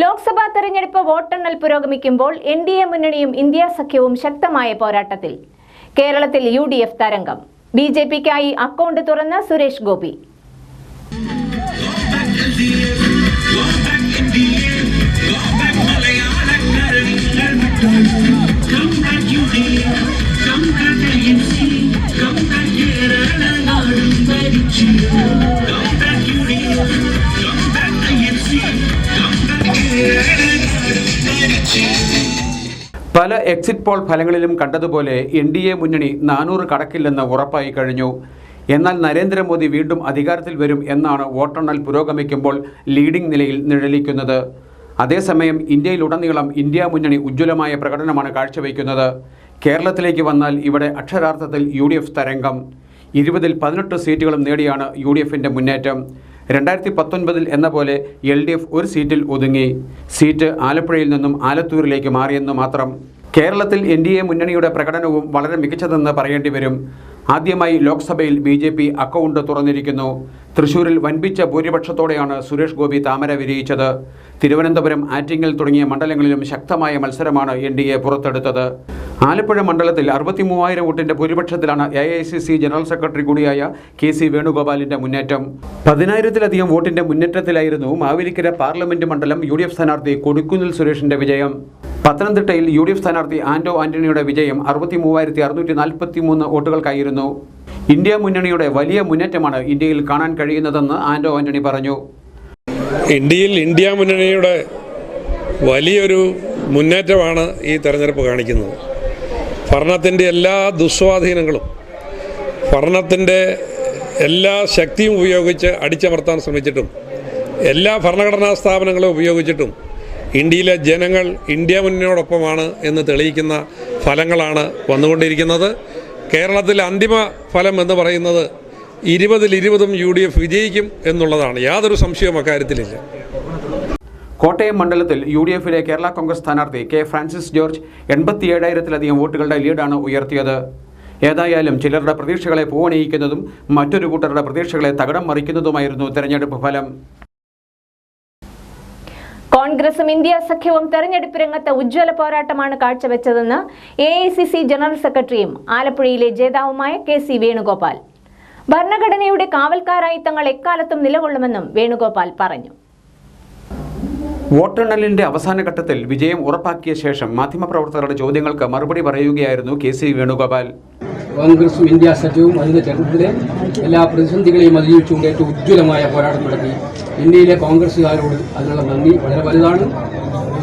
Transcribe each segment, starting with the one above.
ലോക്സഭാ തെരഞ്ഞെടുപ്പ് വോട്ടെണ്ണൽ പുരോഗമിക്കുമ്പോൾ എൻഡിഎ മുന്നണിയും ഇന്ത്യ സഖ്യവും ശക്തമായ പോരാട്ടത്തിൽ. കേരളത്തിൽ യുഡിഎഫ് തരംഗം. ബിജെപിക്കായി അക്കൗണ്ട് തുറന്ന സുരേഷ് ഗോപി. പല എക്സിറ്റ് പോൾ ഫലങ്ങളിലും കണ്ടതുപോലെ എൻഡിഎ മുന്നണി 400 കടക്കില്ലെന്ന് ഉറപ്പായി കഴിഞ്ഞു. എന്നാൽ നരേന്ദ്രമോദി വീണ്ടും അധികാരത്തിൽ വരും എന്നാണ് വോട്ടെണ്ണൽ പുരോഗമിക്കുമ്പോൾ ലീഡിംഗ് നിലയിൽ നിഴലിക്കുന്നത്. അതേസമയം ഇന്ത്യയിലുടനീളം ഇന്ത്യ മുന്നണി ഉജ്ജ്വലമായ പ്രകടനമാണ് കാഴ്ചവെക്കുന്നത്. കേരളത്തിലേക്ക് വന്നാൽ ഇവിടെ അക്ഷരാർത്ഥത്തിൽ യുഡിഎഫ് തരംഗം. 20-ൽ 18 സീറ്റുകളും നേടിയാണ് യുഡിഎഫിൻ്റെ മുന്നേറ്റം. 2019 എന്ന പോലെ LDF ഒരു സീറ്റിൽ ഒതുങ്ങി. സീറ്റ് ആലപ്പുഴയിൽ നിന്നും ആലത്തൂരിലേക്ക് മാറിയെന്ന് മാത്രം. കേരളത്തിൽ എൻഡിഎ മുന്നണിയുടെ പ്രകടനവും വളരെ മികച്ചതെന്ന് പറയേണ്ടി വരും. ആദ്യമായി ലോക്സഭയിൽ BJP അക്കൗണ്ട് തുറന്നിരിക്കുന്നു. തൃശൂരിൽ വൻപിച്ച ഭൂരിപക്ഷത്തോടെയാണ് സുരേഷ് ഗോപി താമര വിരിയിച്ചത്. തിരുവനന്തപുരം, ആറ്റിങ്ങൽ തുടങ്ങിയ മണ്ഡലങ്ങളിലും ശക്തമായ മത്സരമാണ് എൻഡിഎ പുറത്തെടുത്തത്. ആലപ്പുഴ മണ്ഡലത്തിൽ 63,000 വോട്ടിൻ്റെ ഭൂരിപക്ഷത്തിലാണ് AICC ജനറൽ സെക്രട്ടറി കൂടിയായ KC വേണുഗോപാലിൻ്റെ മുന്നേറ്റം. 10,000-ലധികം വോട്ടിൻ്റെ മുന്നേറ്റത്തിലായിരുന്നു മാവേലിക്കര പാർലമെന്റ് മണ്ഡലം UDF സ്ഥാനാർത്ഥി കൊടിക്കുന്നിൽ സുരേഷിൻ്റെ വിജയം. പത്തനംതിട്ടയിൽ UDF സ്ഥാനാർത്ഥി ആന്റണിയുടെ വിജയം 63,643 വോട്ടുകൾക്കായിരുന്നു. ഇന്ത്യ മുന്നണിയുടെ വലിയ മുന്നേറ്റമാണ് ഇന്ത്യയിൽ കാണാൻ കഴിയുന്നതെന്ന് ആന്റണി പറഞ്ഞു. ഇന്ത്യയിൽ ഇന്ത്യ മുന്നണിയുടെ വലിയൊരു മുന്നേറ്റമാണ് ഈ തെരഞ്ഞെടുപ്പ് കാണിക്കുന്നത്. ഭരണത്തിൻ്റെ എല്ലാ ദുസ്വാധീനങ്ങളും ഭരണത്തിൻ്റെ എല്ലാ ശക്തിയും ഉപയോഗിച്ച് അടിച്ചമർത്താൻ ശ്രമിച്ചിട്ടും എല്ലാ ഭരണഘടനാ സ്ഥാപനങ്ങളും ഉപയോഗിച്ചിട്ടും ഇന്ത്യയിലെ ജനങ്ങൾ ഇന്ത്യ മുന്നണിയോടൊപ്പമാണ് എന്ന് തെളിയിക്കുന്ന ഫലങ്ങളാണ് വന്നുകൊണ്ടിരിക്കുന്നത്. കേരളത്തിലെ അന്തിമ ഫലം എന്ന് പറയുന്നത് 20-ൽ 20 UDF വിജയിക്കും എന്നുള്ളതാണ്. യാതൊരു സംശയവും അക്കാര്യത്തിലില്ല. കോട്ടയം മണ്ഡലത്തിൽ UDFിലെ കേരള കോൺഗ്രസ് സ്ഥാനാർത്ഥി K. ഫ്രാൻസിസ് ജോർജ് 87,000-ലധികം വോട്ടുകളുടെ ലീഡാണ് ഉയർത്തിയത്. ഏതായാലും ചിലരുടെ പ്രതീക്ഷകളെ പൂവണിയിക്കുന്നതും മറ്റൊരു കൂട്ടരുടെ പ്രതീക്ഷകളെ തകിടം മറിക്കുന്നതുമായിരുന്നു തെരഞ്ഞെടുപ്പ് ഫലം. കോൺഗ്രസും ഇന്ത്യ സഖ്യവും തെരഞ്ഞെടുപ്പ് രംഗത്ത് ഉജ്ജ്വല പോരാട്ടമാണ് കാഴ്ചവെച്ചതെന്ന് AICC ജനറൽ സെക്രട്ടറിയും ആലപ്പുഴയിലെ ജേതാവുമായ KC വേണുഗോപാൽ. ഭരണഘടനയുടെ കാവൽക്കാരായി തങ്ങൾ എക്കാലത്തും നിലകൊള്ളുമെന്നും വേണുഗോപാൽ പറഞ്ഞു. വോട്ടെണ്ണലിന്റെ അവസാന ഘട്ടത്തിൽ വിജയം ഉറപ്പാക്കിയ ശേഷം മാധ്യമപ്രവർത്തകരുടെ ചോദ്യങ്ങൾക്ക് മറുപടി പറയുകയായിരുന്നു KC വേണുഗോപാൽ. കോൺഗ്രസും ഇന്ത്യ സഖ്യവും അതിൻ്റെ ചരിത്രത്തിലെ എല്ലാ പ്രതിസന്ധികളെയും അതിജീവിച്ചുകൊണ്ട് ഏറ്റവും ഉജ്ജ്വലമായ പോരാട്ടം നടത്തി. ഇന്ത്യയിലെ കോൺഗ്രസുകാരോട് അതിനുള്ള നന്ദി വളരെ വലുതാണ്.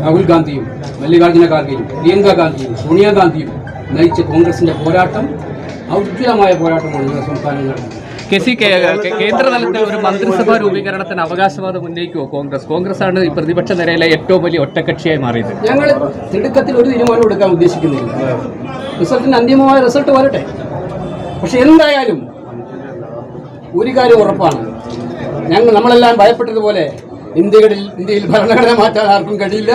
രാഹുൽ ഗാന്ധിയും മല്ലികാർജ്ജുന ഖാർഗെയും പ്രിയങ്ക ഗാന്ധിയും സോണിയാഗാന്ധിയും നയിച്ച കോൺഗ്രസിൻ്റെ പോരാട്ടം ഉജ്ജ്വലമായ പോരാട്ടമാണ് നമ്മുടെ സംസ്ഥാനം നടന്നത്. കേന്ദ്ര തലത്തിൽ ഒരു മന്ത്രിസഭാ രൂപീകരണത്തിന് അവകാശവാദം ഉന്നയിക്കുമോ കോൺഗ്രസ് ആണ് ഈ പ്രതിപക്ഷ നിരയിലെ ഏറ്റവും വലിയ ഒറ്റക്കക്ഷിയായി മാറിയത്. ഞങ്ങൾ തിടുക്കത്തിൽ ഒരു തീരുമാനം എടുക്കാൻ ഉദ്ദേശിക്കുന്നില്ല. റിസൾട്ടിന് അന്തിമമായ റിസൾട്ട് വരട്ടെ. പക്ഷെ എന്തായാലും ഒരു കാര്യം ഉറപ്പാണ്, നമ്മളെല്ലാം ഭയപ്പെട്ടതുപോലെ ഇന്ത്യയിൽ ഭരണഘടന മാറ്റാൻ ആർക്കും കഴിയില്ല.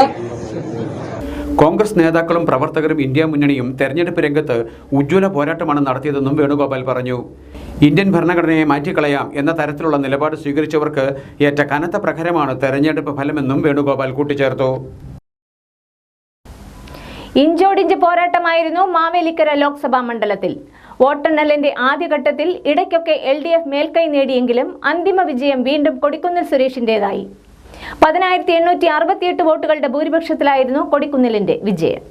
കോൺഗ്രസ് നേതാക്കളും പ്രവർത്തകരും ഇന്ത്യ മുന്നണിയും തെരഞ്ഞെടുപ്പ് രംഗത്ത് ഉജ്ജ്വല പോരാട്ടമാണ് നടത്തിയതെന്നും വേണുഗോപാൽ പറഞ്ഞു. ഇന്ത്യൻ ഭരണഘടനയെ മാറ്റിക്കളയാം എന്ന തരത്തിലുള്ള നിലപാട് സ്വീകരിച്ചവർക്ക് ഏറ്റ കനത്ത പ്രഹരമാണ് തെരഞ്ഞെടുപ്പ് ഫലമെന്നും വേണുഗോപാൽ കൂട്ടിച്ചേർത്തു. ഇഞ്ചോടിഞ്ച് പോരാട്ടമായിരുന്നു മാവേലിക്കര ലോക്സഭാ മണ്ഡലത്തിൽ. വോട്ടെണ്ണലിന്റെ ആദ്യഘട്ടത്തിൽ ഇടയ്ക്കൊക്കെ LDF മേൽക്കൈ നേടിയെങ്കിലും അന്തിമ വിജയം വീണ്ടും കൊടിക്കുന്നിൽ സുരേഷിന്റേതായി. 10,868 വോട്ടുകളുടെ ഭൂരിപക്ഷത്തിലായിരുന്നു കൊടിക്കുന്നിലിന്റെ വിജയം.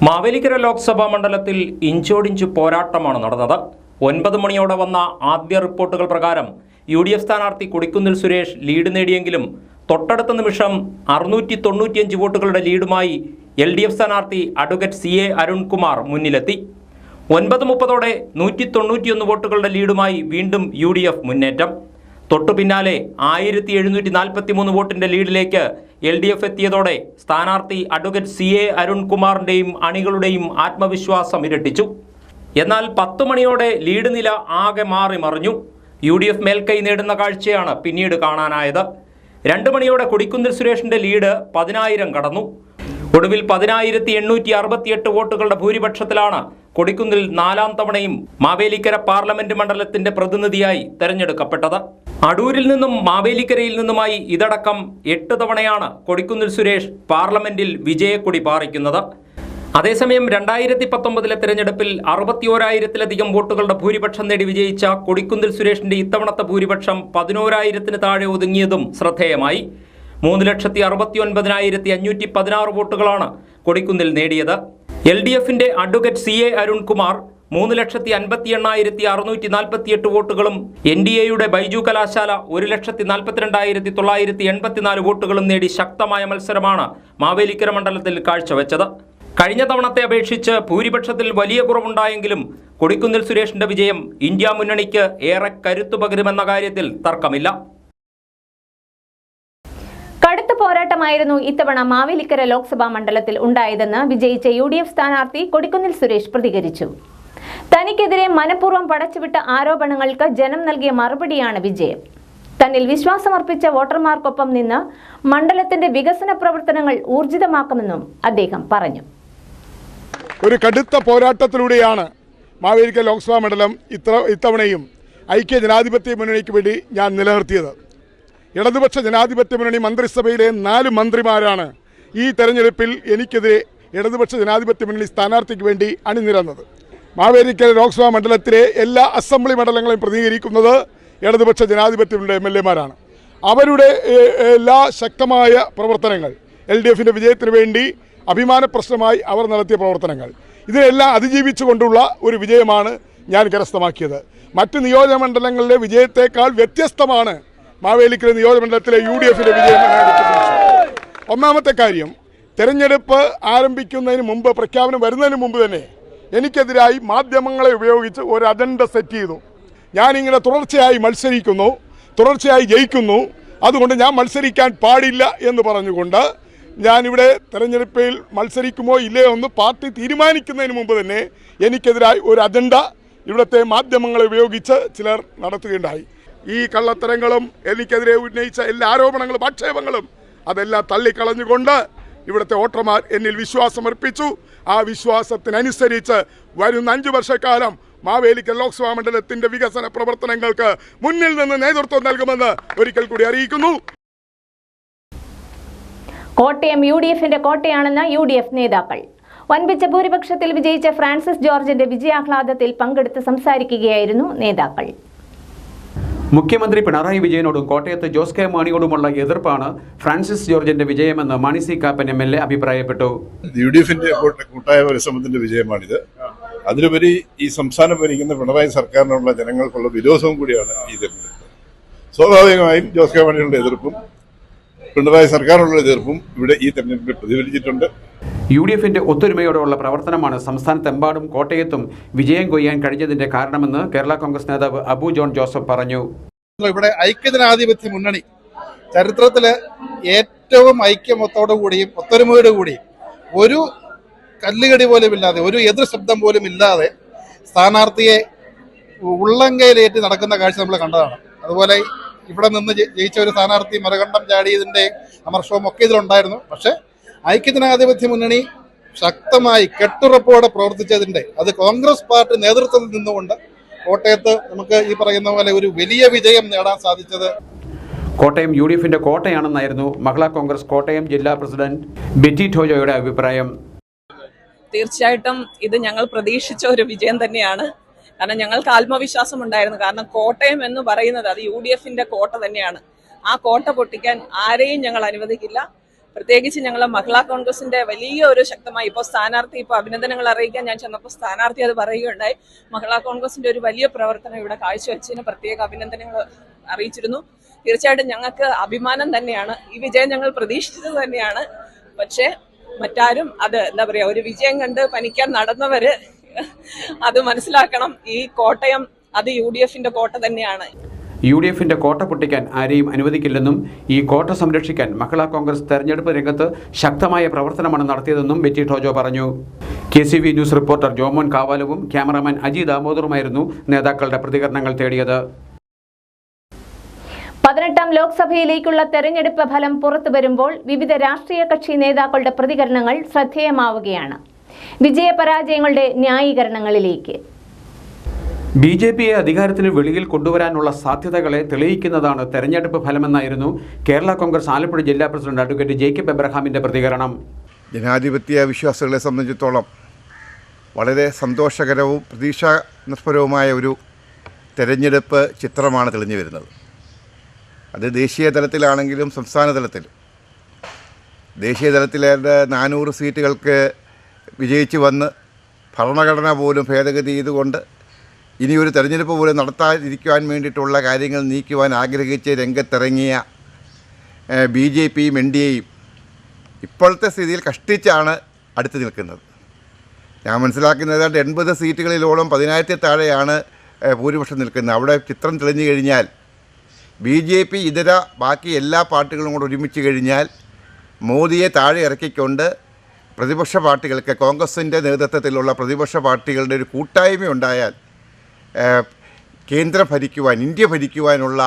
മാവേലിക്കര ലോക്സഭാ മണ്ഡലത്തിൽ ഇഞ്ചോടിഞ്ച് പോരാട്ടമാണ് നടന്നത്. 9 മണിയോടെ വന്ന ആദ്യ റിപ്പോർട്ടുകൾ പ്രകാരം UDF സ്ഥാനാർത്ഥി കൊടിക്കുന്നിൽ സുരേഷ് ലീഡ് നേടിയെങ്കിലും തൊട്ടടുത്ത നിമിഷം 695 വോട്ടുകളുടെ ലീഡുമായി LDF സ്ഥാനാർത്ഥി അഡ്വക്കേറ്റ് CA അരുൺകുമാർ മുന്നിലെത്തി. 9:30 191 വോട്ടുകളുടെ ലീഡുമായി വീണ്ടും UDF മുന്നേറ്റം. തൊട്ടു പിന്നാലെ 1743 വോട്ടിന്റെ ലീഡിലേക്ക് LDF എത്തിയതോടെ സ്ഥാനാർത്ഥി അഡ്വക്കേറ്റ് CA അരുൺകുമാറിന്റെയും അണികളുടെയും ആത്മവിശ്വാസം ഇരട്ടിച്ചു. എന്നാൽ 10 മണിയോടെ ലീഡ് നില ആകെ മാറി മറിഞ്ഞു. UDF മേൽക്കൈ നേടുന്ന കാഴ്ചയാണ് പിന്നീട് കാണാനായത്. 2 മണിയോടെ കൊടിക്കുന്നിൽ സുരേഷിന്റെ ലീഡ് 10,000 കടന്നു. ഒടുവിൽ 10,868 വോട്ടുകളുടെ ഭൂരിപക്ഷത്തിലാണ് കൊടിക്കുന്നിൽ 4ാം തവണയും മാവേലിക്കര പാർലമെന്റ് മണ്ഡലത്തിന്റെ പ്രതിനിധിയായി തെരഞ്ഞെടുക്കപ്പെട്ടത്. അടൂരിൽ നിന്നും മാവേലിക്കരയിൽ നിന്നുമായി ഇതടക്കം 8 തവണയാണ് കൊടിക്കുന്നിൽ സുരേഷ് പാർലമെന്റിൽ വിജയക്കൊടി പാറിക്കുന്നത്. അതേസമയം 2019 തെരഞ്ഞെടുപ്പിൽ 61,000-ലധികം വോട്ടുകളുടെ ഭൂരിപക്ഷം നേടി വിജയിച്ച കൊടിക്കുന്നിൽ സുരേഷിന്റെ ഇത്തവണത്തെ ഭൂരിപക്ഷം 11,000-ന് താഴെ ഒതുങ്ങിയതും ശ്രദ്ധേയമായി. 3,69,516 വോട്ടുകളാണ് കൊടിക്കുന്നിൽ നേടിയത്. LDFന്റെ അഡ്വക്കേറ്റ് CA അരുൺകുമാർ 3,58,648 വോട്ടുകളും NDAയുടെ ബൈജു കലാശാല 1,42,984 വോട്ടുകളും നേടി ശക്തമായ മത്സരമാണ് മാവേലിക്കര മണ്ഡലത്തിൽ കാഴ്ചവെച്ചത്. കഴിഞ്ഞ തവണത്തെ അപേക്ഷിച്ച് ഭൂരിപക്ഷത്തിൽ വലിയ കുറവുണ്ടായെങ്കിലും കൊടിക്കുന്നിൽ സുരേഷിന്റെ വിജയം ഇന്ത്യ മുന്നണിക്ക് ഏറെ കരുത്തു പകരുമെന്ന കാര്യത്തിൽ തർക്കമില്ല. കടുത്ത പോരാട്ടമായിരുന്നു ഇത്തവണ മാവേലിക്കര ലോക്സഭാ മണ്ഡലത്തിൽ ഉണ്ടായതെന്ന് വിജയിച്ച UDF സ്ഥാനാർത്ഥി കൊടിക്കുന്നിൽ സുരേഷ് പ്രതികരിച്ചു. തനിക്കെതിരെ മനഃപൂർവ്വം പടച്ചുവിട്ട ആരോപണങ്ങൾക്ക് ജനം നൽകിയ മറുപടിയാണ് വിജയം. തന്നിൽ വിശ്വാസമർപ്പിച്ച വോട്ടർമാർക്കൊപ്പം നിന്ന് മണ്ഡലത്തിന്റെ വികസന പ്രവർത്തനങ്ങൾ ഊർജിതമാക്കുമെന്നും അദ്ദേഹം പറഞ്ഞു. ഒരു കടുത്ത പോരാട്ടത്തിലൂടെയാണ് മാവേലിക്കര ലോക്സഭാ മണ്ഡലം ഇത്തവണയും ഐക്യ ജനാധിപത്യ മുന്നണിക്ക് വേണ്ടി ഞാൻ നിലനിർത്തിയത്. ഇടതുപക്ഷ ജനാധിപത്യ മുന്നണി മന്ത്രിസഭയിലെ 4 മന്ത്രിമാരാണ് ഈ തെരഞ്ഞെടുപ്പിൽ എനിക്കെതിരെ ഇടതുപക്ഷ ജനാധിപത്യ മുന്നണി സ്ഥാനാർത്ഥിക്ക് വേണ്ടി അണിനിരന്നത്. മാവേലിക്കര ലോക്സഭാ മണ്ഡലത്തിലെ എല്ലാ അസംബ്ലി മണ്ഡലങ്ങളെയും പ്രതിനിധീകരിക്കുന്നത് ഇടതുപക്ഷ ജനാധിപത്യ മുന്നണി MLA-മാരാണ്. അവരുടെ എല്ലാ ശക്തമായ പ്രവർത്തനങ്ങൾ LDFന്റെ വിജയത്തിന് വേണ്ടി അഭിമാന പ്രശ്നമായി അവർ നടത്തിയ പ്രവർത്തനങ്ങൾ ഇതിനെല്ലാം അതിജീവിച്ചുകൊണ്ടുള്ള ഒരു വിജയമാണ് ഞാൻ കരസ്ഥമാക്കിയത്. മറ്റ് നിയോജകമണ്ഡലങ്ങളിലെ വിജയത്തേക്കാൾ വ്യത്യസ്തമാണ് മാവേലിക്കര നിയോജകമണ്ഡലത്തിലെ UDFന്റെ വിജയം. ഒന്നാമത്തെ കാര്യം, തെരഞ്ഞെടുപ്പ് ആരംഭിക്കുന്നതിന് മുമ്പ്, പ്രഖ്യാപനം വരുന്നതിന് മുമ്പ് തന്നെ എനിക്കെതിരായി മാധ്യമങ്ങളെ ഉപയോഗിച്ച് ഒരു അജണ്ട സെറ്റ് ചെയ്തു. ഞാനിങ്ങനെ തുടർച്ചയായി മത്സരിക്കുന്നു, തുടർച്ചയായി ജയിക്കുന്നു, അതുകൊണ്ട് ഞാൻ മത്സരിക്കാൻ പാടില്ല എന്ന് പറഞ്ഞുകൊണ്ട് ഞാനിവിടെ തെരഞ്ഞെടുപ്പിൽ മത്സരിക്കുമോ ഇല്ലയോ എന്ന് പാർട്ടി തീരുമാനിക്കുന്നതിന് മുമ്പ് തന്നെ എനിക്കെതിരായി ഒരു അജണ്ട ഇവിടുത്തെ മാധ്യമങ്ങളെ ഉപയോഗിച്ച് ചിലർ നടത്തുകയുണ്ടായി. ഈ കള്ളത്തരങ്ങളും എനിക്കെതിരെ ഉന്നയിച്ച എല്ലാ ആരോപണങ്ങളും ആക്ഷേപങ്ങളും അതെല്ലാം തള്ളിക്കളഞ്ഞുകൊണ്ട് ഇവിടുത്തെ വോട്ടർമാർ എന്നിൽ വിശ്വാസമർപ്പിച്ചു. ആ വിശ്വാസത്തിനനുസരിച്ച് വരുന്ന 5 വർഷക്കാലം മാവേലിക്കര ലോക്സഭാ മണ്ഡലത്തിന്റെ വികസന പ്രവർത്തനങ്ങൾക്ക് മുന്നിൽ നിന്ന് നേതൃത്വം നൽകുമെന്ന് ഒരിക്കൽ കൂടി അറിയിക്കുന്നു. കോട്ടയം UDFന്റെ കോട്ടയാണെന്ന് UDF നേതാക്കൾ. വൻപിച്ച ഭൂരിപക്ഷത്തിൽ വിജയിച്ച ഫ്രാൻസിസ് ജോർജിന്റെ വിജയാഹ്ലാദത്തിൽ പങ്കെടുത്ത് സംസാരിക്കുകയായിരുന്നു നേതാക്കൾ. മുഖ്യമന്ത്രി പിണറായി വിജയനോടും കോട്ടയത്ത് ജോസ് കെ മാണിയോടുമുള്ള എതിർപ്പാണ് ഫ്രാൻസിസ് ജോർജിന്റെ വിജയമെന്ന് മാണി സി കാപ്പൻ MLA അഭിപ്രായപ്പെട്ടു. UDFന്റെ കൂട്ടായ പരിശ്രമത്തിന്റെ വിജയമാണിത്. അതിലുപരി ഈ സംസ്ഥാനം ഭരിക്കുന്ന പിണറായി സർക്കാരിനുള്ള ജനങ്ങൾക്കുള്ള വിരോധവും കൂടിയാണ് ഈ തെരഞ്ഞെടുപ്പ്. സ്വാഭാവികമായും ജോസ് കെ മാണിയുടെ എതിർപ്പും പിണറായി സർക്കാരിനുള്ള എതിർപ്പും ഇവിടെ ഈ തെരഞ്ഞെടുപ്പിൽ പ്രതിഫലിച്ചിട്ടുണ്ട്. UDFന്റെ ഒത്തൊരുമയോടെയുള്ള പ്രവർത്തനമാണ് സംസ്ഥാനത്തെമ്പാടും കോട്ടയത്തും വിജയം കൊയ്യാൻ കഴിഞ്ഞതിന്റെ കാരണമെന്ന് കേരള കോൺഗ്രസ് നേതാവ് അബു ജോൺ ജോസഫ് പറഞ്ഞു. ഇവിടെ ഐക്യജനാധിപത്യ മുന്നണി ചരിത്രത്തില് ഏറ്റവും ഐക്യമത്തോടുകൂടിയും ഒത്തൊരുമയോടുകൂടിയും ഒരു കല്ലുകടി പോലും ഇല്ലാതെ, ഒരു എതിർ ശബ്ദം പോലും ഇല്ലാതെ സ്ഥാനാർത്ഥിയെ ഉള്ളങ്കയിലേറ്റി നടക്കുന്ന കാഴ്ച നമ്മൾ കണ്ടതാണ്. അതുപോലെ ഇവിടെ നിന്ന് ജയിച്ച ഒരു സ്ഥാനാർത്ഥി മറുകണ്ഠം ചാടിയതിന്റെ അമർഷവും ഒക്കെ ഇതിലുണ്ടായിരുന്നു. പക്ഷെ ഐക്യജനാധിപത്യ മുന്നണി ശക്തമായി കെട്ടുറപ്പോടെ പ്രവർത്തിച്ചതിന്റെ, അത് കോൺഗ്രസ് പാർട്ടി നേതൃത്വത്തിൽ നിന്നുകൊണ്ട് കോട്ടയത്ത് നമുക്ക് ഈ പറയുന്ന പോലെ ഒരു വലിയ വിജയം നേടാൻ സാധിച്ചത്. കോട്ടയം UDFന്റെ കോട്ടയാണെന്നായിരുന്നു മഹിളാ കോൺഗ്രസ് കോട്ടയം ജില്ലാ പ്രസിഡന്റ് ബെറ്റി ടോജോയുടെ അഭിപ്രായം. തീർച്ചയായിട്ടും ഇത് ഞങ്ങൾ പ്രതീക്ഷിച്ച ഒരു വിജയം തന്നെയാണ്. കാരണം ഞങ്ങൾക്ക് ആത്മവിശ്വാസം ഉണ്ടായിരുന്നു. കാരണം കോട്ടയം എന്ന് പറയുന്നത് അത് UDFന്റെ കോട്ട തന്നെയാണ്. ആ കോട്ട പൊട്ടിക്കാൻ ആരെയും ഞങ്ങൾ അനുവദിക്കില്ല. പ്രത്യേകിച്ച് ഞങ്ങൾ മഹിളാ കോൺഗ്രസിന്റെ വലിയ ഒരു ശക്തമായി ഇപ്പോൾ സ്ഥാനാർത്ഥി അഭിനന്ദനങ്ങൾ അറിയിക്കാൻ ഞാൻ ചെന്നപ്പോൾ സ്ഥാനാർത്ഥി അത് പറയുകയുണ്ടായി. മഹിളാ കോൺഗ്രസിന്റെ ഒരു വലിയ പ്രവർത്തനം ഇവിടെ കാഴ്ചവെച്ചതിന് പ്രത്യേക അഭിനന്ദനങ്ങൾ അറിയിച്ചിരുന്നു. തീർച്ചയായിട്ടും ഞങ്ങൾക്ക് അഭിമാനം തന്നെയാണ്. ഈ വിജയം ഞങ്ങൾ പ്രതീക്ഷിച്ചത് തന്നെയാണ്. പക്ഷേ മറ്റാരും അത് ഒരു വിജയം കണ്ട് പനിക്കാൻ നടന്നവര് അത് മനസ്സിലാക്കണം. ഈ കോട്ടയം അത് UDFന്റെ കോട്ട തന്നെയാണ്. UDFന്റെ കോട്ട പൊട്ടിക്കാൻ ആരെയും അനുവദിക്കില്ലെന്നും ഈ കോട്ട സംരക്ഷിക്കാൻ മഹിളാ കോൺഗ്രസ് തെരഞ്ഞെടുപ്പ് രംഗത്ത് ശക്തമായ പ്രവർത്തനമാണ് നടത്തിയതെന്നും ബെറ്റി ടോജോ പറഞ്ഞു. KCV ന്യൂസ് റിപ്പോർട്ടർ ജോമോൻ കാവാലവും ക്യാമറാമാൻ അജി ദാമോദറുമായിരുന്നു നേതാക്കളുടെ പ്രതികരണങ്ങൾ തേടിയത്. 18ാം ലോക്സഭയിലേക്കുള്ള തെരഞ്ഞെടുപ്പ് ഫലം പുറത്തുവരുമ്പോൾ വിവിധ രാഷ്ട്രീയ കക്ഷി നേതാക്കളുടെ പ്രതികരണങ്ങൾ ശ്രദ്ധേയമാവുകയാണ്. വിജയപരാജയങ്ങളുടെ ന്യായീകരണങ്ങളിലേക്ക്. BJPയെ അധികാരത്തിന് വെളിയിൽ കൊണ്ടുവരാനുള്ള സാധ്യതകളെ തെളിയിക്കുന്നതാണ് തെരഞ്ഞെടുപ്പ് ഫലമെന്നായിരുന്നു കേരള കോൺഗ്രസ് ആലപ്പുഴ ജില്ലാ പ്രസിഡന്റ് അഡ്വക്കേറ്റ് ജേക്കബ് എബ്രഹാമിന്റെ പ്രതികരണം. ജനാധിപത്യ വിശ്വാസികളെ സംബന്ധിച്ചിടത്തോളം വളരെ സന്തോഷകരവും പ്രതീക്ഷാനിർഭരവുമായ ഒരു തെരഞ്ഞെടുപ്പ് ചിത്രമാണ് തെളിഞ്ഞു വരുന്നത്. അത് ദേശീയ തലത്തിലാണെങ്കിലും സംസ്ഥാന തലത്തിലും. ദേശീയ തലത്തിലെ 400 സീറ്റുകൾക്ക് വിജയിച്ച് വന്ന് ഭരണഘടന പോലും ഭേദഗതി ചെയ്തുകൊണ്ട് ഇനിയൊരു തെരഞ്ഞെടുപ്പ് പോലും നടത്താതിരിക്കുവാൻ വേണ്ടിയിട്ടുള്ള കാര്യങ്ങൾ നീക്കുവാൻ ആഗ്രഹിച്ച് രംഗത്തിറങ്ങിയ BJPയും NDAയും ഇപ്പോഴത്തെ സ്ഥിതിയിൽ കഷ്ടിച്ചാണ് അടുത്ത് നിൽക്കുന്നത്. ഞാൻ മനസ്സിലാക്കുന്നത് 80 സീറ്റുകളിലോളം 10,000 താഴെയാണ് ഭൂരിപക്ഷം നിൽക്കുന്നത്. അവിടെ ചിത്രം തെളിഞ്ഞു കഴിഞ്ഞാൽ BJP ഇതര ബാക്കി എല്ലാ പാർട്ടികളും കൂടെ ഒരുമിച്ച് കഴിഞ്ഞാൽ മോദിയെ താഴെ ഇറക്കിക്കൊണ്ട് പ്രതിപക്ഷ പാർട്ടികൾക്ക്, കോൺഗ്രസിൻ്റെ നേതൃത്വത്തിലുള്ള പ്രതിപക്ഷ പാർട്ടികളുടെ ഒരു കൂട്ടായ്മ ഉണ്ടായാൽ കേന്ദ്രം ഭരിക്കുവാൻ, ഇന്ത്യ ഭരിക്കുവാനുള്ള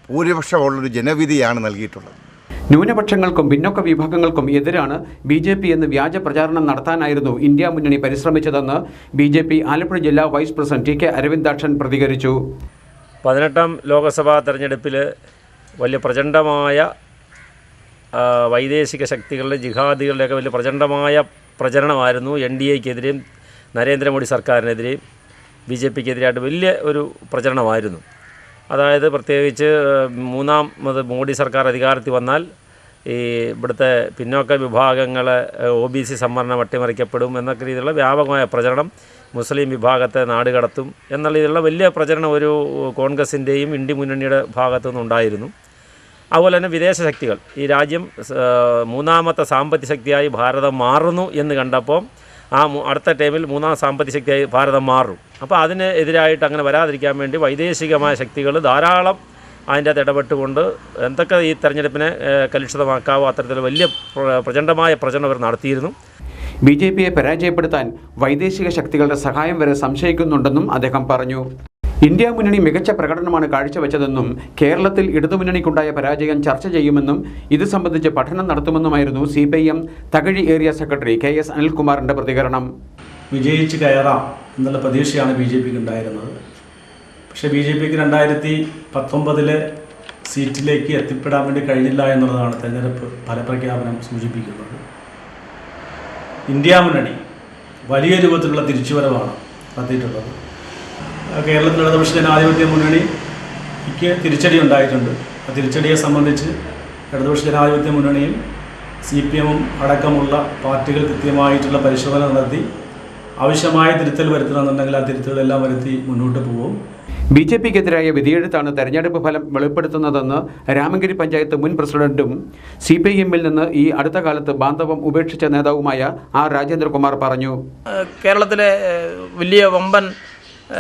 ഭൂരിപക്ഷമുള്ളൊരു ജനവിധിയാണ് നൽകിയിട്ടുള്ളത്. ന്യൂനപക്ഷങ്ങൾക്കും പിന്നോക്ക വിഭാഗങ്ങൾക്കും എതിരാണ് BJP എന്ന് വ്യാജ പ്രചാരണം നടത്താനായിരുന്നു ഇന്ത്യ മുന്നണി പരിശ്രമിച്ചതെന്ന് BJP ആലപ്പുഴ ജില്ലാ വൈസ് പ്രസിഡന്റ് TK അരവിന്ദാക്ഷൻ പ്രതികരിച്ചു. 18ാം ലോക്സഭാ തെരഞ്ഞെടുപ്പിൽ വലിയ പ്രചണ്ഡമായ വൈദേശിക ശക്തികളുടെ, ജിഹാദികളുടെയൊക്കെ വലിയ പ്രചണ്ഡമായ പ്രചരണമായിരുന്നു. NDAക്കെതിരെയും നരേന്ദ്രമോദി സർക്കാരിനെതിരെയും BJPക്കെതിരായിട്ട് വലിയ ഒരു പ്രചരണമായിരുന്നു. അതായത് പ്രത്യേകിച്ച് മൂന്നാമത് മോഡി സർക്കാർ അധികാരത്തിൽ വന്നാൽ ഈ ഇവിടുത്തെ പിന്നോക്ക വിഭാഗങ്ങളെ OBC സംവരണം അട്ടിമറിക്കപ്പെടും എന്നൊക്കെ രീതിയിലുള്ള വ്യാപകമായ പ്രചരണം, മുസ്ലിം വിഭാഗത്തെ നാടുകടത്തും എന്നുള്ള രീതിയിലുള്ള വലിയ പ്രചരണം ഒരു കോൺഗ്രസിൻ്റെയും ഇന്ത്യ മുന്നണിയുടെ ഭാഗത്തുനിന്നുണ്ടായിരുന്നു. അതുപോലെ തന്നെ വിദേശ ശക്തികൾ, ഈ രാജ്യം മൂന്നാമത്തെ സാമ്പത്തിക ശക്തിയായി ഭാരതം മാറുന്നു എന്ന് കണ്ടപ്പോൾ അടുത്ത ടൈമിൽ മൂന്നാം സാമ്പത്തിക ശക്തിയായി ഭാരതം മാറും. അപ്പോൾ അതിന് എതിരായിട്ട് അങ്ങനെ വരാതിരിക്കാൻ വേണ്ടി വൈദേശികമായ ശക്തികൾ ധാരാളം അതിൻ്റെ അകത്ത് ഇടപെട്ടുകൊണ്ട് എന്തൊക്കെ ഈ തെരഞ്ഞെടുപ്പിനെ കലുഷിതമാക്കാവോ അത്തരത്തിൽ വലിയ പ്രചണ്ഡമായ പ്രചരണം അവർ നടത്തിയിരുന്നു. BJPയെ പരാജയപ്പെടുത്താൻ വൈദേശിക ശക്തികളുടെ സഹായം വരെ സംശയിക്കുന്നുണ്ടെന്നും അദ്ദേഹം പറഞ്ഞു. ഇന്ത്യ മുന്നണി മികച്ച പ്രകടനമാണ് കാഴ്ചവെച്ചതെന്നും കേരളത്തിൽ ഇടതുമുന്നണിക്കുണ്ടായ പരാജയം ചർച്ച ചെയ്യുമെന്നും ഇത് സംബന്ധിച്ച് പഠനം നടത്തുമെന്നുമായിരുന്നു CPIM Thakazhi area secretary KS അനിൽകുമാറിൻ്റെ പ്രതികരണം. വിജയിച്ച് കയറാം എന്നുള്ള പ്രതീക്ഷയാണ് BJPക്ക് ഉണ്ടായിരുന്നത്. പക്ഷേ BJPക്ക് 2019 സീറ്റിലേക്ക് എത്തിപ്പെടാൻ വേണ്ടി കഴിഞ്ഞില്ല എന്നുള്ളതാണ് തെരഞ്ഞെടുപ്പ് ഫലപ്രഖ്യാപനം സൂചിപ്പിക്കുന്നത്. ഇന്ത്യ മുന്നണി വലിയ രൂപത്തിലുള്ള തിരിച്ചുവരവാണ് നടത്തിയിട്ടുള്ളത്. കേരളത്തിൽ ഇടതുപക്ഷ ജനാധിപത്യ മുന്നണിക്ക് തിരിച്ചടി ഉണ്ടായിട്ടുണ്ട്. ആ തിരിച്ചടിയെ സംബന്ധിച്ച് ഇടതുപക്ഷ ജനാധിപത്യ മുന്നണിയും CPIM അടക്കമുള്ള പാർട്ടികൾ കൃത്യമായിട്ടുള്ള പരിശോധന നടത്തി ആവശ്യമായ തിരുത്തൽ വരുത്തണമെന്നുണ്ടെങ്കിൽ ആ തിരുത്തലെല്ലാം വരുത്തി മുന്നോട്ട് പോകും. BJPക്കെതിരായ വിധിയെഴുത്താണ് തെരഞ്ഞെടുപ്പ് ഫലം വെളിപ്പെടുത്തുന്നതെന്ന് രാമങ്കരി പഞ്ചായത്ത് മുൻ പ്രസിഡന്റും CPIMൽ നിന്ന് ഈ അടുത്ത കാലത്ത് ബാന്ധവം ഉപേക്ഷിച്ച നേതാവുമായ R രാജേന്ദ്രകുമാർ പറഞ്ഞു. കേരളത്തിലെ വലിയ വമ്പൻ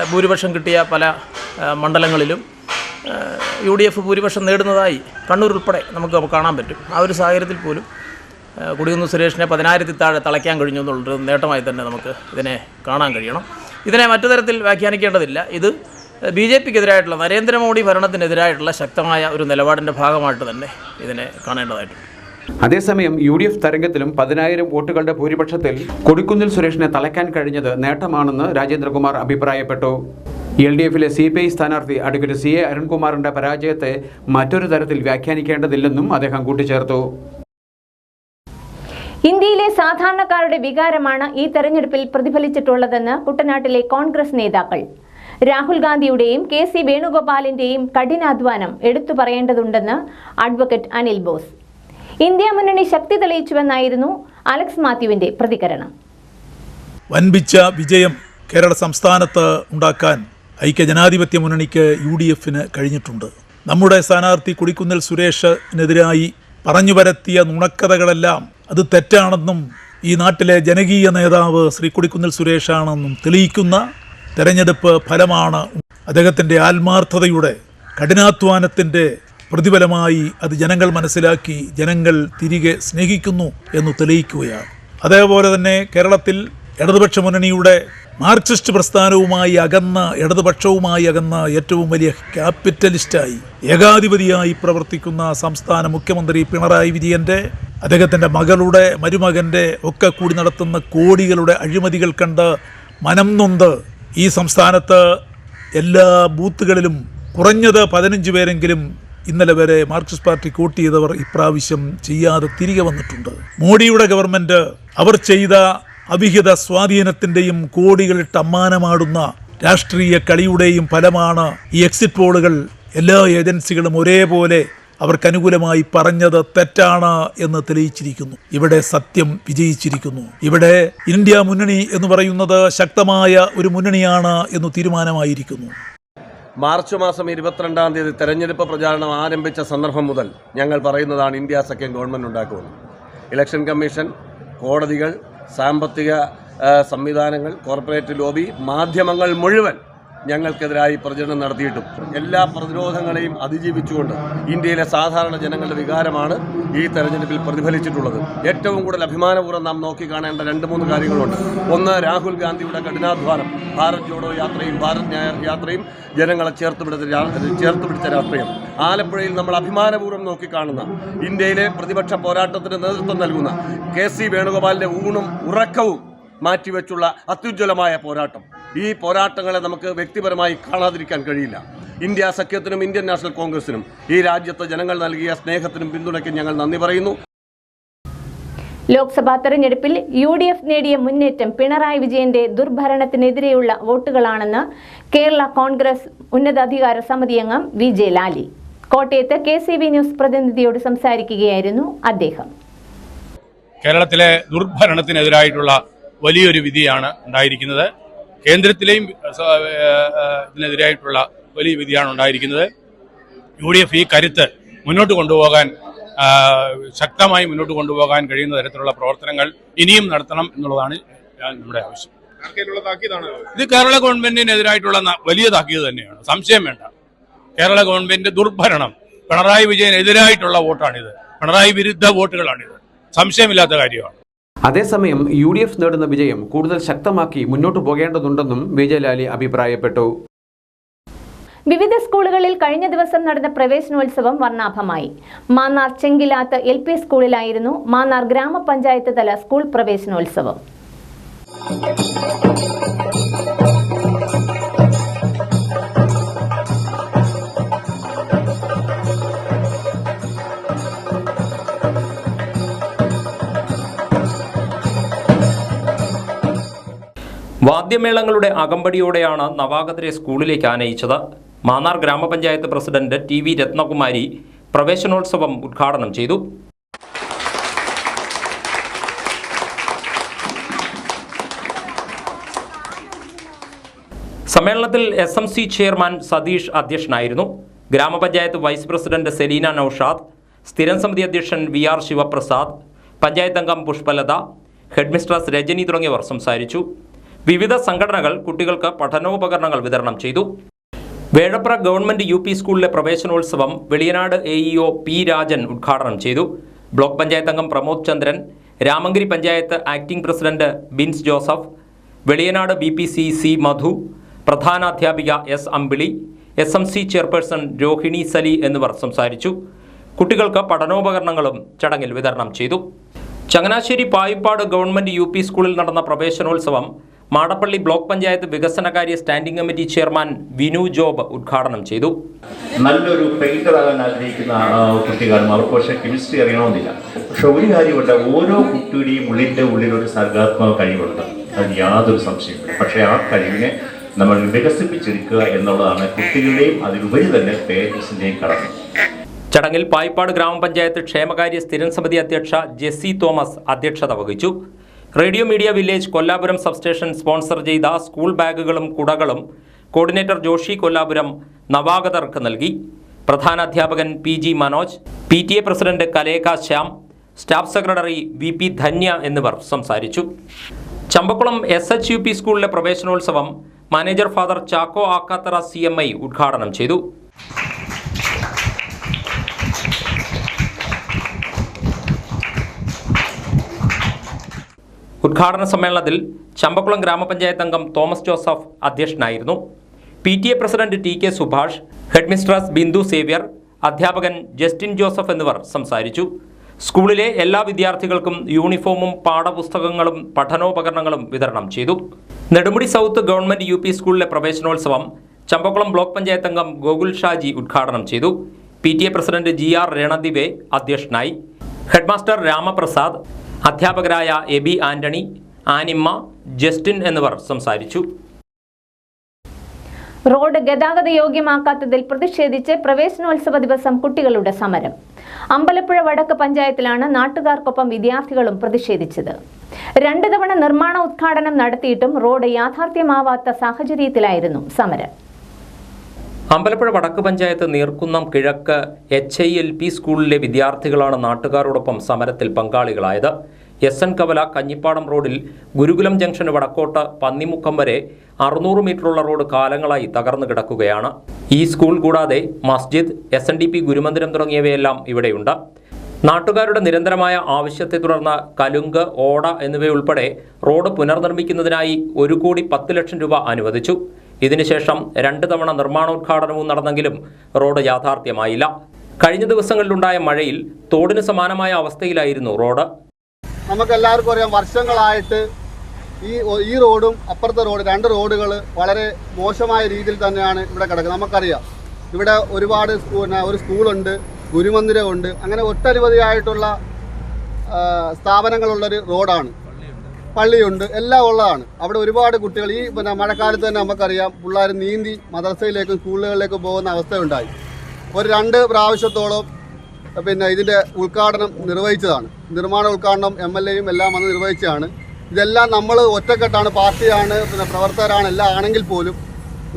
ഭൂരിപക്ഷം കിട്ടിയ പല മണ്ഡലങ്ങളിലും UDF ഭൂരിപക്ഷം നേടുന്നതായി കണ്ണൂർ ഉൾപ്പെടെ നമുക്ക് കാണാൻ പറ്റും. ആ ഒരു സാഹചര്യത്തിൽ പോലും കൊടിക്കുന്നിൽ സുരേഷിനെ 10,000 താഴെ തളയ്ക്കാൻ കഴിഞ്ഞു എന്നുള്ളൊരു നേട്ടമായി തന്നെ നമുക്ക് ഇതിനെ കാണാൻ കഴിയണം. ഇതിനെ മറ്റു തരത്തിൽ വ്യാഖ്യാനിക്കേണ്ടതില്ല. ഇത് BJPക്കെതിരായിട്ടുള്ള, നരേന്ദ്രമോദി ഭരണത്തിനെതിരായിട്ടുള്ള ശക്തമായ ഒരു നിലപാടിൻ്റെ ഭാഗമായിട്ട് തന്നെ ഇതിനെ കാണേണ്ടതായിട്ടുണ്ട്. അതേസമയം UDF തരംഗത്തിലും 10,000 വോട്ടുകളുടെ ഭൂരിപക്ഷത്തിൽ കൊടിക്കുന്നിൽ സുരേഷിനെ തളയ്ക്കാൻ കഴിഞ്ഞത് നേട്ടമാണെന്ന് രാജേന്ദ്രകുമാർ അഭിപ്രായപ്പെട്ടു. LDFലെ CPI സ്ഥാനാർത്ഥി അഡ്വക്കേറ്റ് CA അരുൺകുമാറിന്റെ പരാജയത്തെ മറ്റൊരു തരത്തിൽ വ്യാഖ്യാനിക്കേണ്ടതില്ലെന്നും അദ്ദേഹം കൂട്ടിച്ചേർത്തു. ഇന്ത്യയിലെ സാധാരണക്കാരുടെ വികാരമാണ് ഈ തെരഞ്ഞെടുപ്പിൽ പ്രതിഫലിച്ചിട്ടുള്ളതെന്ന് കുട്ടനാട്ടിലെ കോൺഗ്രസ് നേതാക്കൾ. രാഹുൽ ഗാന്ധിയുടെയും KC വേണുഗോപാലിന്റെയും കഠിനാധ്വാനം എടുത്തു പറയേണ്ടതുണ്ടെന്ന് അഡ്വക്കേറ്റ് അനിൽ ബോസ്. ഇന്ത്യ മുന്നണി ശക്തി തെളിയിച്ചുവെന്നായിരുന്നു അലക്സ് മാത്യുവിന്റെ പ്രതികരണം. വൻപിച്ച വിജയം കേരള സംസ്ഥാനത്ത് ഉണ്ടാക്കാൻ ഐക്യജനാധിപത്യ മുന്നണിക്ക് UDFന് കഴിഞ്ഞിട്ടുണ്ട്. നമ്മുടെ സ്ഥാനാർത്ഥി കൊടിക്കുന്നിൽ സുരേഷിനെതിരായി പറഞ്ഞു പരത്തിയ നുണക്കഥകളെല്ലാം അത് തെറ്റാണെന്നും ഈ നാട്ടിലെ ജനകീയ നേതാവ് ശ്രീ കൊടിക്കുന്നിൽ സുരേഷാണെന്നും തെളിയിക്കുന്ന തെരഞ്ഞെടുപ്പ് ഫലമാണ്. അദ്ദേഹത്തിൻ്റെ ആത്മാർത്ഥതയുടെ, കഠിനാധ്വാനത്തിൻ്റെ പ്രതിഫലമായി അത് ജനങ്ങൾ മനസ്സിലാക്കി, ജനങ്ങൾ തിരികെ സ്നേഹിക്കുന്നു എന്ന് തെളിയിക്കുകയാണ്. അതേപോലെ തന്നെ കേരളത്തിൽ ഇടതുപക്ഷ മുന്നണിയുടെ മാർക്സിസ്റ്റ് പ്രസ്ഥാനവുമായി അകന്ന, ഇടതുപക്ഷവുമായി അകന്ന ഏറ്റവും വലിയ ക്യാപിറ്റലിസ്റ്റായി, ഏകാധിപതിയായി പ്രവർത്തിക്കുന്ന സംസ്ഥാന മുഖ്യമന്ത്രി പിണറായി വിജയൻ്റെ, അദ്ദേഹത്തിൻ്റെ മകളുടെ, മരുമകൻ്റെ ഒക്കെ കൂടി നടത്തുന്ന കോടികളുടെ അഴിമതികൾ കണ്ട് മനം നൊന്ത് ഈ സംസ്ഥാനത്ത് എല്ലാ ബൂത്തുകളിലും കുറഞ്ഞത് 15 പേരെങ്കിലും ഇന്നലെ വരെ മാർക്സിസ്റ്റ് പാർട്ടി വോട്ട് ചെയ്തവർ ഇപ്രാവശ്യം ചെയ്യാതെ തിരികെ വന്നിട്ടുണ്ട്. മോഡിയുടെ ഗവൺമെൻറ് അവർ ചെയ്ത അവിഹിത സ്വാധീനത്തിൻ്റെയും കോടികളിട്ട് അമ്മാനമാടുന്ന രാഷ്ട്രീയ കളിയുടെയും ഫലമാണ് ഈ എക്സിറ്റ് പോളുകൾ. എല്ലാ ഏജൻസികളും ഒരേപോലെ അവർക്കനുകൂലമായി പറഞ്ഞത് തെറ്റാണ് എന്ന് തെളിയിച്ചിരിക്കുന്നു. ഇവിടെ സത്യം വിജയിച്ചിരിക്കുന്നു. ഇവിടെ ഇന്ത്യ മുന്നണി എന്ന് പറയുന്നത് ശക്തമായ ഒരു മുന്നണിയാണ് എന്ന് തീരുമാനമായിരിക്കുന്നു. മാർച്ച് മാസം 22-ാം തീയതി തെരഞ്ഞെടുപ്പ് പ്രചാരണം ആരംഭിച്ച സന്ദർഭം മുതൽ ഞങ്ങൾ പറയുന്നതാണ് ഇന്ത്യ സഖ്യം ഗവൺമെൻറ് ഉണ്ടാക്കുമെന്ന്. ഇലക്ഷൻ കമ്മീഷൻ, കോടതികൾ, സാമ്പത്തിക സംവിധാനങ്ങൾ, കോർപ്പറേറ്റ് ലോബി, മാധ്യമങ്ങൾ മുഴുവൻ ഞങ്ങൾക്കെതിരായി പ്രചരണം നടത്തിയിട്ടും എല്ലാ പ്രതിരോധങ്ങളെയും അതിജീവിച്ചുകൊണ്ട് ഇന്ത്യയിലെ സാധാരണ ജനങ്ങളുടെ വികാരമാണ് ഈ തെരഞ്ഞെടുപ്പിൽ പ്രതിഫലിച്ചിട്ടുള്ളത്. ഏറ്റവും കൂടുതൽ അഭിമാനപൂർവ്വം നാം നോക്കിക്കാണേണ്ട 2-3 കാര്യങ്ങളുണ്ട്. ഒന്ന്, രാഹുൽ ഗാന്ധിയുടെ കഠിനാധ്വാനം, ഭാരത് ജോഡോ യാത്രയും ഭാരത് ന്യായ യാത്രയും ജനങ്ങളെ ചേർത്ത് പിടിച്ച രാഷ്ട്രീയം. ആലപ്പുഴയിൽ നമ്മൾ അഭിമാനപൂർവ്വം നോക്കിക്കാണുന്ന, ഇന്ത്യയിലെ പ്രതിപക്ഷ പോരാട്ടത്തിന് നേതൃത്വം നൽകുന്ന KC വേണുഗോപാലിൻ്റെ ഊണും ഉറക്കവും മാറ്റിവെച്ചുള്ള അത്യുജ്വലമായ പോരാട്ടം. ഈ പോരാട്ടങ്ങളെ നമുക്ക് വ്യക്തിപരമായി കാണാതിരിക്കാൻ കഴിയില്ല. ഇന്ത്യ സഖ്യത്തിനും ഇന്ത്യൻ നാഷണൽ കോൺഗ്രസിനും ഈ രാജ്യത്ത് ജനങ്ങൾ നൽകിയ സ്നേഹത്തിനും പിന്തുണയ്ക്കും ഞങ്ങൾ നന്ദി പറയുന്നു. ലോക്സഭാ തെരഞ്ഞെടുപ്പിൽ UDF നേടിയ മുന്നേറ്റം പിണറായി വിജയന്റെ ദുർഭരണത്തിനെതിരെയുള്ള വോട്ടുകളാണെന്ന് കേരള കോൺഗ്രസ് ഉന്നതാധികാര സമിതി അംഗം VJ ലാലി. കോട്ടയത്ത് KCB ന്യൂസ് പ്രതിനിധിയോട് സംസാരിക്കുകയായിരുന്നു അദ്ദേഹം. കേരളത്തിലെ ദുർഭരണത്തിനെതിരായിട്ടുള്ള വലിയൊരു വിധിയാണ് ഉണ്ടായിരിക്കുന്നത്. കേന്ദ്രത്തിലെയും ഇതിനെതിരായിട്ടുള്ള വലിയ വിധിയാണ് ഉണ്ടായിരിക്കുന്നത്. UDF ഈ കരുത്ത് മുന്നോട്ട് കൊണ്ടുപോകാൻ, ശക്തമായി മുന്നോട്ട് കൊണ്ടുപോകാൻ കഴിയുന്ന തരത്തിലുള്ള പ്രവർത്തനങ്ങൾ ഇനിയും നടത്തണം എന്നുള്ളതാണ് നമ്മുടെ ആവശ്യം. ഇത് കേരള ഗവൺമെന്റിനെതിരായിട്ടുള്ള വലിയ താക്കീത് തന്നെയാണ്, സംശയം വേണ്ട. കേരള ഗവൺമെന്റ് ദുർഭരണം, പിണറായി വിജയനെതിരായിട്ടുള്ള വോട്ടാണിത്, പിണറായി വിരുദ്ധ വോട്ടുകളാണിത്, സംശയമില്ലാത്ത കാര്യമാണ്. അതേസമയം UDF നേടുന്ന വിജയം കൂടുതൽ ശക്തമാക്കി മുന്നോട്ടു പോകേണ്ടതുണ്ടെന്നും VJ ലാലി അഭിപ്രായപ്പെട്ടു. വിവിധ സ്കൂളുകളിൽ കഴിഞ്ഞ ദിവസം നടന്ന പ്രവേശനോത്സവം വർണ്ണാഭമായി. മാന്നാർ ചെങ്കിലാത്ത് LP സ്കൂളിലായിരുന്നു മാന്നാർ ഗ്രാമപഞ്ചായത്ത് തല സ്കൂൾ പ്രവേശനോത്സവം. വാദ്യമേളങ്ങളുടെ അകമ്പടിയോടെയാണ് നവാഗതരെ സ്കൂളിലേക്ക് ആനയിച്ചത്. മാന്നാർ ഗ്രാമപഞ്ചായത്ത് പ്രസിഡന്റ് TV രത്നകുമാരി പ്രവേശനോത്സവം ഉദ്ഘാടനം ചെയ്തു. സമ്മേളനത്തിൽ SMC ചെയർമാൻ സതീഷ് അധ്യക്ഷനായിരുന്നു. ഗ്രാമപഞ്ചായത്ത് വൈസ് പ്രസിഡന്റ് സെലീന നൌഷാദ്, സ്ഥിരം സമിതി അധ്യക്ഷൻ VR ശിവപ്രസാദ്, പഞ്ചായത്ത് അംഗം പുഷ്പലത, ഹെഡ്മിസ്ട്രസ് രജനി തുടങ്ങിയവർ സംസാരിച്ചു. വിവിധ സംഘടനകൾ കുട്ടികൾക്ക് പഠനോപകരണങ്ങൾ വിതരണം ചെയ്തു. വേഴപ്ര ഗവൺമെന്റ് UP സ്കൂളിലെ പ്രവേശനോത്സവം വെളിയനാട് AEO P രാജൻ ഉദ്ഘാടനം ചെയ്തു. ബ്ലോക്ക് പഞ്ചായത്ത് അംഗം Pramod Chandran, Ramankary panchayat acting president Bins Joseph, Veliyanad BPC C Madhu, പ്രധാനാധ്യാപിക S Ambili, SMC chairperson Rohini Sali എന്നിവർ സംസാരിച്ചു. കുട്ടികൾക്ക് പഠനോപകരണങ്ങളും ചടങ്ങിൽ വിതരണം ചെയ്തു. ചങ്ങനാശ്ശേരി പായിപ്പാട് ഗവൺമെന്റ് UP സ്കൂളിൽ നടന്ന പ്രവേശനോത്സവം മാടപ്പള്ളി ബ്ലോക്ക് പഞ്ചായത്ത് വികസനകാര്യ standing committee chairman Vinu Job ഉദ്ഘാടനം ചെയ്തു. നല്ലൊരു പെയിന്ററാകാൻ ആഗ്രഹിക്കുന്ന കുട്ടികളും അവർക്ക് പക്ഷേ കെമിസ്ട്രി അറിയണമെന്നില്ല. പക്ഷെ ഒരു കാര്യമുണ്ട്, ഓരോ കുട്ടിയുടെയും ഉള്ളിലൊരു സർഗാത്മക കഴിവുണ്ട്, അത് യാതൊരു സംശയമില്ല. പക്ഷേ ആ കഴിവിനെ നമ്മൾ വികസിപ്പിച്ചെടുക്കുക എന്നുള്ളതാണ് കുട്ടികളുടെയും അതിലുപരി തന്നെ പേരൻസിൻ്റെയും കടമ. ചടങ്ങിൽ പായിപ്പാട് ഗ്രാമപഞ്ചായത്ത് ക്ഷേമകാര്യ സ്ഥിരം സമിതി അധ്യക്ഷ ജെസ്സി തോമസ് അധ്യക്ഷത വഹിച്ചു. Radio media village Kollapuram substation sponsor ചെയ്ത സ്കൂൾ ബാഗുകളും കുടകളും കോർഡിനേറ്റർ ജോഷി കൊല്ലാപുരം നവാഗതർക്ക് നൽകി. പ്രധാനാധ്യാപകൻ PG Manoj, PTA president Kaleka Shyam, staff secretary VP Dhanya എന്നിവർ സംസാരിച്ചു. ചമ്പക്കുളം SHUP സ്കൂളിലെ പ്രവേശനോത്സവം manager father Chacko Akkathara CMI ഉദ്ഘാടനം ചെയ്തു. ഉദ്ഘാടന സമ്മേളനത്തിൽ ചമ്പക്കുളം ഗ്രാമപഞ്ചായത്ത് അംഗം തോമസ് ജോസഫ് അധ്യക്ഷനായിരുന്നു. PTA പ്രസിഡന്റ് TK സുഭാഷ്, ഹെഡ്മിസ്ട്രസ് ബിന്ദു സേവ്യർ, അധ്യാപകൻ ജസ്റ്റിൻ ജോസഫ് എന്നിവർ സംസാരിച്ചു. സ്കൂളിലെ എല്ലാ വിദ്യാർത്ഥികൾക്കും യൂണിഫോമും പാഠപുസ്തകങ്ങളും പഠനോപകരണങ്ങളും വിതരണം ചെയ്തു. നെടുമുടി സൗത്ത് ഗവൺമെന്റ് UP സ്കൂളിലെ പ്രവേശനോത്സവം ചമ്പക്കുളം ബ്ലോക്ക് പഞ്ചായത്ത് അംഗം ഗോകുൽ ഷാജി ഉദ്ഘാടനം ചെയ്തു. PTA പ്രസിഡന്റ് GR രണദിവെ അധ്യക്ഷനായി. ഹെഡ്മാസ്റ്റർ രാമപ്രസാദ്, അധ്യാപകരായ എബി ആന്റണി, ആനിമ്മ, ജസ്റ്റിൻ എന്നിവർ സംസാരിച്ചു. റോഡ് ഗതാഗത യോഗ്യമാക്കാത്തതിൽ പ്രതിഷേധിച്ച് പ്രവേശനോത്സവ ദിവസം കുട്ടികളുടെ സമരം. അമ്പലപ്പുഴ വടക്ക് പഞ്ചായത്തിലാണ് നാട്ടുകാർക്കൊപ്പം വിദ്യാർത്ഥികളും പ്രതിഷേധിച്ചത്. 2 തവണ നിർമ്മാണ ഉദ്ഘാടനം നടത്തിയിട്ടും റോഡ് യാഥാർത്ഥ്യമാവാത്ത സാഹചര്യത്തിലായിരുന്നു സമരം. അമ്പലപ്പുഴ വടക്ക് പഞ്ചായത്ത് നീർക്കുന്നം കിഴക്ക് HILP സ്കൂളിലെ വിദ്യാർത്ഥികളാണ് നാട്ടുകാരോടൊപ്പം സമരത്തിൽ പങ്കാളികളായത്. SN കവല കഞ്ഞിപ്പാടം റോഡിൽ ഗുരുകുലം ജംഗ്ഷന് വടക്കോട്ട് പന്നിമുക്കം വരെ 600 മീറ്ററുള്ള റോഡ് കാലങ്ങളായി തകർന്നു കിടക്കുകയാണ്. ഈ സ്കൂൾ കൂടാതെ മസ്ജിദ്, SNDP ഗുരുമന്ദിരം തുടങ്ങിയവയെല്ലാം ഇവിടെയുണ്ട്. നാട്ടുകാരുടെ നിരന്തരമായ ആവശ്യത്തെ തുടർന്ന് കലുങ്ക്, ഓട എന്നിവയുൾപ്പെടെ റോഡ് പുനർനിർമ്മിക്കുന്നതിനായി 1,10,00,000 രൂപ അനുവദിച്ചു. ഇതിനുശേഷം 2 തവണ നിർമ്മാണോദ്ഘാടനവും നടന്നെങ്കിലും റോഡ് യാഥാർത്ഥ്യമായില്ല. കഴിഞ്ഞ ദിവസങ്ങളിലുണ്ടായ മഴയിൽ തോടിന് സമാനമായ അവസ്ഥയിലായിരുന്നു റോഡ്. നമുക്കെല്ലാവർക്കും അറിയാം, വർഷങ്ങളായിട്ട് ഈ റോഡും അപ്പുറത്തെ റോഡ് 2 റോഡുകൾ വളരെ മോശമായ രീതിയിൽ തന്നെയാണ് ഇവിടെ കിടക്കുന്നത്. നമുക്കറിയാം, ഇവിടെ ഒരുപാട് ഒരു സ്കൂളുണ്ട്, ഗുരുമന്ദിരമുണ്ട്, അങ്ങനെ ഒട്ടനവധിയായിട്ടുള്ള സ്ഥാപനങ്ങളുള്ളൊരു റോഡാണ്. പള്ളിയുണ്ട്, എല്ലാം ഉള്ളതാണ്. അവിടെ ഒരുപാട് കുട്ടികൾ ഈ മഴക്കാലത്ത് തന്നെ നമുക്കറിയാം, പിള്ളേർ നീന്തി മദ്രസയിലേക്കും സ്കൂളുകളിലേക്കും പോകുന്ന അവസ്ഥയുണ്ടായി. ഒരു 2 പ്രാവശ്യത്തോളം ഇതിൻ്റെ ഉദ്ഘാടനം നിർവഹിച്ചതാണ്. നിർമ്മാണ ഉദ്ഘാടനം MLAയും എല്ലാം വന്ന് നിർവഹിച്ചതാണ്. ഇതെല്ലാം നമ്മൾ ഒറ്റക്കെട്ടാണ്, പാർട്ടിയാണ്, പ്രവർത്തകരാണ്, എല്ലാം ആണെങ്കിൽ പോലും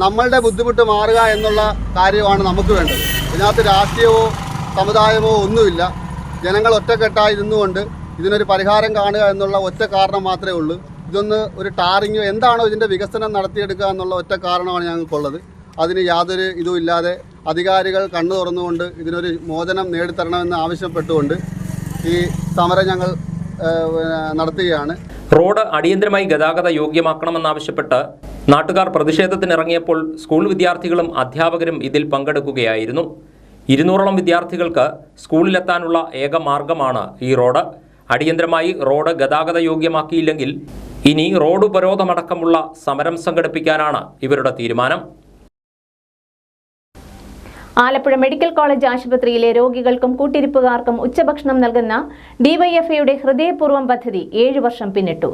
നമ്മളുടെ ബുദ്ധിമുട്ട് മാറുക എന്നുള്ള കാര്യമാണ് നമുക്ക് വേണ്ടത്. ഇതിനകത്ത് രാഷ്ട്രീയമോ സമുദായമോ ഒന്നുമില്ല. ജനങ്ങൾ ഒറ്റക്കെട്ടായി നിന്നുകൊണ്ട് ഇതിനൊരു പരിഹാരം കാണുക എന്നുള്ള ഒറ്റ കാരണം മാത്രമേ ഉള്ളൂ. ഇതൊന്ന് ഒരു ടാറിങ്ങോ എന്താണോ ഇതിൻ്റെ വികസനം നടത്തിയെടുക്കുക എന്നുള്ള ഒറ്റ കാരണമാണ് ഞങ്ങൾക്കുള്ളത്. അതിന് യാതൊരു ഇതും ഇല്ലാതെ അധികാരികൾ കണ്ണു തുറന്നുകൊണ്ട് ഇതിനൊരു മോചനം നേടിത്തരണമെന്ന് ആവശ്യപ്പെട്ടുകൊണ്ട് ഈ സമരം ഞങ്ങൾ നടത്തുകയാണ്. റോഡ് അടിയന്തരമായി ഗതാഗത യോഗ്യമാക്കണമെന്നാവശ്യപ്പെട്ട് നാട്ടുകാർ പ്രതിഷേധത്തിനിറങ്ങിയപ്പോൾ സ്കൂൾ വിദ്യാർത്ഥികളും അധ്യാപകരും ഇതിൽ പങ്കെടുക്കുകയായിരുന്നു. 200ഓളം വിദ്യാർത്ഥികൾക്ക് സ്കൂളിലെത്താനുള്ള ഏക മാർഗമാണ് ഈ റോഡ്. അടിയന്തരമായി റോഡ് ഗതാഗത യോഗ്യമാക്കിയില്ലെങ്കിൽ ഇനി റോഡ് ഉപരോധമടക്കമുള്ള സമരം സംഘടിപ്പിക്കാനാണ് ഇവരുടെ തീരുമാനം. ആലപ്പുഴ മെഡിക്കൽ കോളേജ് ആശുപത്രിയിലെ രോഗികൾക്കും കൂട്ടിരിപ്പുകാർക്കും ഉച്ചഭക്ഷണം നൽകുന്ന DYFIയുടെ ഹൃദയപൂർവ്വം പദ്ധതി 7 വർഷം പിന്നിട്ടു.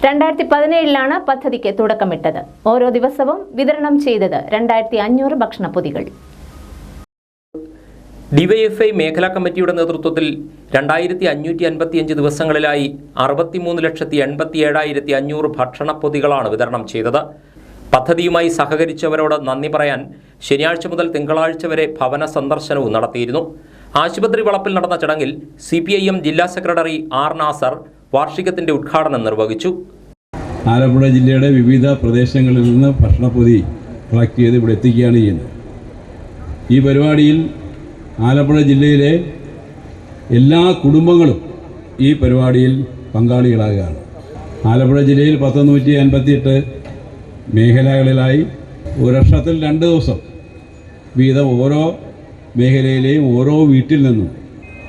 2017 പദ്ധതിക്ക് തുടക്കമിട്ടത്. ഓരോ ദിവസവും വിതരണം ചെയ്തത് 2500 ഭക്ഷണപ്പൊതികൾ. DYFI മേഖലാ കമ്മിറ്റിയുടെ നേതൃത്വത്തിൽ 2555 ദിവസങ്ങളിലായി 63,87,500 ഭക്ഷണപ്പൊതികളാണ് വിതരണം ചെയ്തത്. പദ്ധതിയുമായി സഹകരിച്ചവരോട് നന്ദി പറയാൻ ശനിയാഴ്ച മുതൽ തിങ്കളാഴ്ച വരെ ഭവന സന്ദർശനവും നടത്തിയിരുന്നു. ആശുപത്രി വളപ്പിൽ നടന്ന ചടങ്ങിൽ CPIM ജില്ലാ സെക്രട്ടറി R നാസർ വാർഷികത്തിന്റെ ഉദ്ഘാടനം നിർവഹിച്ചു. ആലപ്പുഴ ജില്ലയുടെ വിവിധ പ്രദേശങ്ങളിൽ നിന്ന് ഭക്ഷണപ്പൊതി കളക്ട് ചെയ്ത് ഇവിടെ എത്തിക്കുകയാണ് ചെയ്യുന്നത്. ഈ പരിപാടിയിൽ ആലപ്പുഴ ജില്ലയിലെ എല്ലാ കുടുംബങ്ങളും ഈ പരിപാടിയിൽ പങ്കാളികളാകുകയാണ്. ആലപ്പുഴ ജില്ലയിൽ 158 മേഖലകളിലായി ഒരു വർഷത്തിൽ 2 ദിവസം വീതം ഓരോ മേഖലയിലെയും ഓരോ വീട്ടിൽ നിന്നും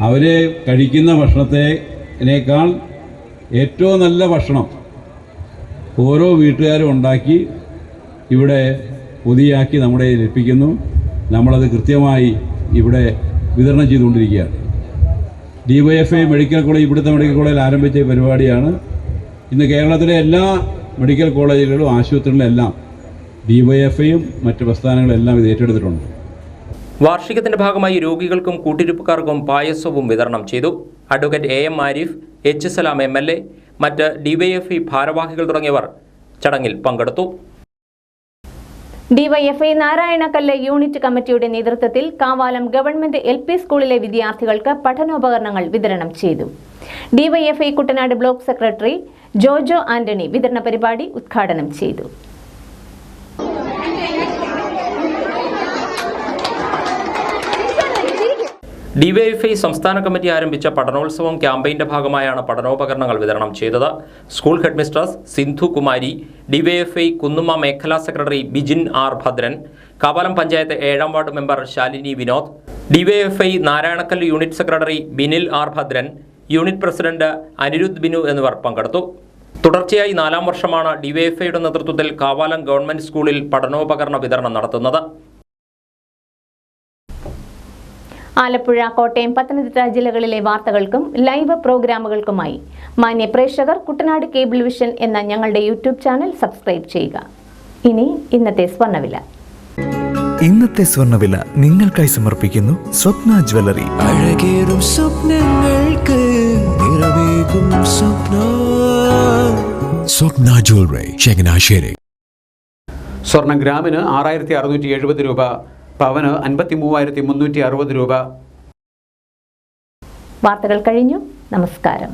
അവരെ കഴിക്കുന്ന ഭക്ഷണത്തേക്കാൾ ഏറ്റവും നല്ല ഭക്ഷണം ഓരോ വീട്ടുകാരും ഉണ്ടാക്കി ഇവിടെ പൊതിയാക്കി നമ്മുടെ ലഭിക്കുന്നു. നമ്മളത് കൃത്യമായി ഇവിടെ വിതരണം ചെയ്തുകൊണ്ടിരിക്കുകയാണ്. DYFI മെഡിക്കൽ കോളേജ്, ഇവിടുത്തെ മെഡിക്കൽ കോളേജിൽ ആരംഭിച്ച പരിപാടിയാണ്. ഇന്ന് കേരളത്തിലെ എല്ലാ മെഡിക്കൽ കോളേജുകളിലും ആശുപത്രികളിലെല്ലാം DYFIയും മറ്റ് പ്രസ്ഥാനങ്ങളെല്ലാം ഇത് ഏറ്റെടുത്തിട്ടുണ്ട്. വാർഷികത്തിന്റെ ഭാഗമായി രോഗികൾക്കും കൂട്ടിരിപ്പുകാർക്കും പായസവും വിതരണം ചെയ്തു. Advocate AM Arif, H Salam MLA, മറ്റ് DYFI ഭാരവാഹികൾ തുടങ്ങിയവർ ചടങ്ങിൽ പങ്കെടുത്തു. DYFI നാരായണക്കല്ല് യൂണിറ്റ് കമ്മിറ്റിയുടെ നേതൃത്വത്തിൽ കാവാലം ഗവൺമെന്റ് LP സ്കൂളിലെ വിദ്യാർത്ഥികൾക്ക് പഠനോപകരണങ്ങൾ വിതരണം ചെയ്തു. DYFI Kuttanad block secretary Jojo Antony വിതരണ പരിപാടി ഉദ്ഘാടനം ചെയ്തു. ഡിവൈഎഫ്ഐ സംസ്ഥാന കമ്മിറ്റി ആരംഭിച്ച പഠനോത്സവം ക്യാമ്പയിന്റെ ഭാഗമായാണ് പഠനോപകരണങ്ങൾ വിതരണം ചെയ്തത്. School headmistress Sindhu Kumari, DYFI Kunnumma മേഖലാ സെക്രട്ടറി ബിജിൻ ആർ ഭദ്രൻ, കാവാലം പഞ്ചായത്ത് 7ാം ward member Shalini Vinod, DYFI Narayanakkallu unit secretary Binil R Bhadran, unit president Anirudh Binu എന്നിവർ പങ്കെടുത്തു. തുടർച്ചയായി 4ാം വർഷമാണ് ഡിവൈഎഫ്ഐയുടെ നേതൃത്വത്തിൽ കാവാലം ഗവൺമെന്റ് സ്കൂളിൽ പഠനോപകരണ വിതരണം നടത്തുന്നത്. ആലപ്പുഴ, കോട്ടയം, പത്തനംതിട്ട ജില്ലകളിലെ വാർത്തകൾക്കും ലൈവ് പ്രോഗ്രാമുകൾക്കുമായി മാന്യ പ്രേക്ഷകർ കുട്ടനാട് കേബിൾ വിഷൻ എന്ന ഞങ്ങളുടെ യൂട്യൂബ് ചാനൽ സബ്സ്ക്രൈബ് ചെയ്യുക. ഇനി ഇന്നത്തെ സ്വർണ്ണവില. ഇന്നത്തെ സ്വർണ്ണവില നിങ്ങൾക്കായി സമർപ്പിക്കുന്നു സ്വപ്ന ജ്വല്ലറി. അഴകേറും സ്വപ്നങ്ങൾക്ക് നിറവേകും സ്വപ്ന ജ്വല്ലറി, ചങ്ങനാശ്ശേരി. സ്വർണം ഗ്രാമിന് 6670 രൂപ, പവന് 53,360 രൂപ. വാർത്തകൾ കഴിഞ്ഞു. നമസ്കാരം.